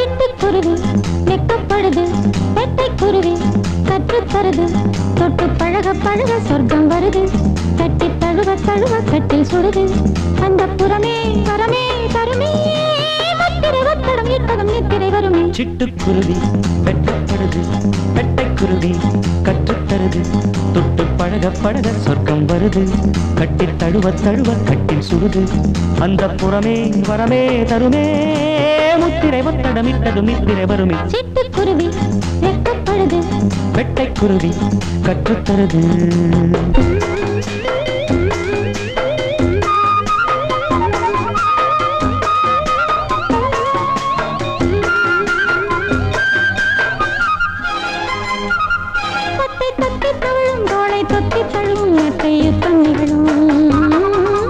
சிட்டுக்குருவி வெக்கப்படுது, பெட்டைக்குருவி கற்றுத்தருது, தொட்டு பழக பழக சொர்க்கம் வருது, கட்டி தழுவ தழுவ கட்டில் சுடுது, அந்த புறமே வரமே தருமே, முத்திரை ஒத்தடம் இட்டதும் நித்திரை வருமே. சிட்டுக்குருவி வெட்டப்படுது, பெட்டைக்குருவி கற்றுத்தருது, தொட்டு பழக பழக சொர்க்கம் வருது, கட்டி தழுவ தழுவ கட்டில் சுடுது, அந்த புறமே வரமே தருமே, முத்திரை ஒத்தடம் இட்டதும் நித்திரை வருமே. சிட்டுக்குருவி வெக்கப்படுது, பெட்டைக்குருவி கற்றுத்தருது.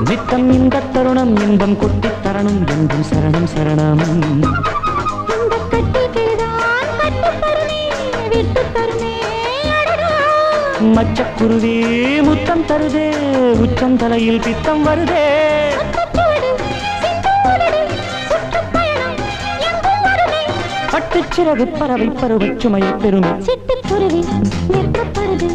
நித்தம் இந்த தருணம் இன்பம் கொட்டி தரணும் என்றும் சரணம் சரணம். மச்சக்குருவி முத்தம் தருதே, உச்சம் தலையில் பித்தம் வருதே. பட்டுச்சிறகு பறவை பருவச் சுமையை பெருமை. சிட்டுக்குருவி வெக்கப்படுது,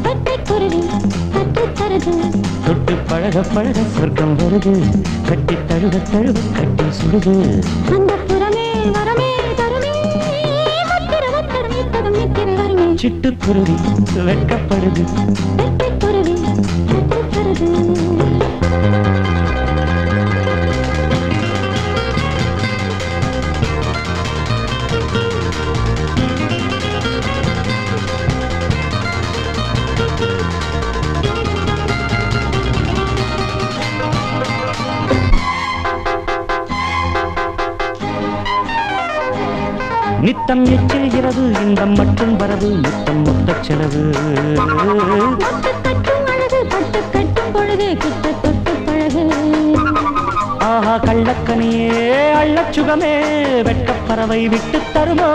பெட்டைக்குருவி கற்றுத்தருது, தொட்டு பழக பழக சொர்க்கம் வருது, கட்டி தழுவ தழுவ கட்டி சுடுது, அந்த புறமே வரமே தருமே, முத்திரை ஒத்தடம் இட்டதும் நித்திரை வருமே. சிட்டுக்குருவி வெட்கப்படுது, பெட்டைக்குருவி கற்றுத்தருது. நித்தம் எச்சில் இரவு இன்பம் மட்டும் வரவு, நித்தம் மொத்த செலவு. ஆஹா கள்ளக்கனியே அள்ளச் சுகமே, வெட்டப் பறவை விட்டு தருமோ.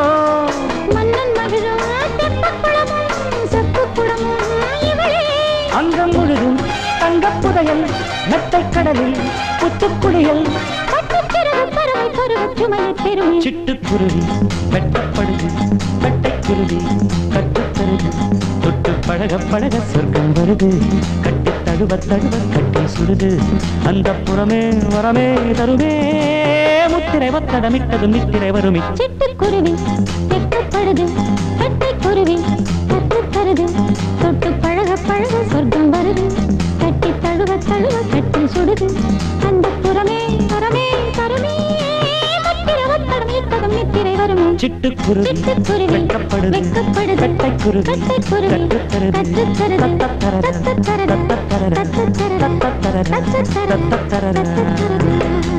அங்கம் முழுதும் தங்கப் புதையல், மெத்தைக் கடலில் புத்துக்குளியல். சிட்டுக்குருவி வெட்டப்படுது, பெட்டைக்குருவி கற்றுத்தருது, தொட்டு பழக பழக சொர்க்கம் வருது, கட்டி தழுவ தழுவ கட்டி சுடுது, அந்த புறமே வரமே தருமே, முத்திரை ஒத்தடமிட்டது நித்திரை வருமே. சிட்டுக்குருவி வெட்டப்படுது, பெட்டைக்குருவி கற்றுத்தருது, தொட்டு பழக பழக சொர்க்கம் வருது, கட்டி தழுவ தழுவ கட்டி சுடுது, அந்த புறமே வரமே தருமே, சிட்டுக்குருவி வெட்கப்படுது, பெட்டைக்குருவி கற்றுத்தருது.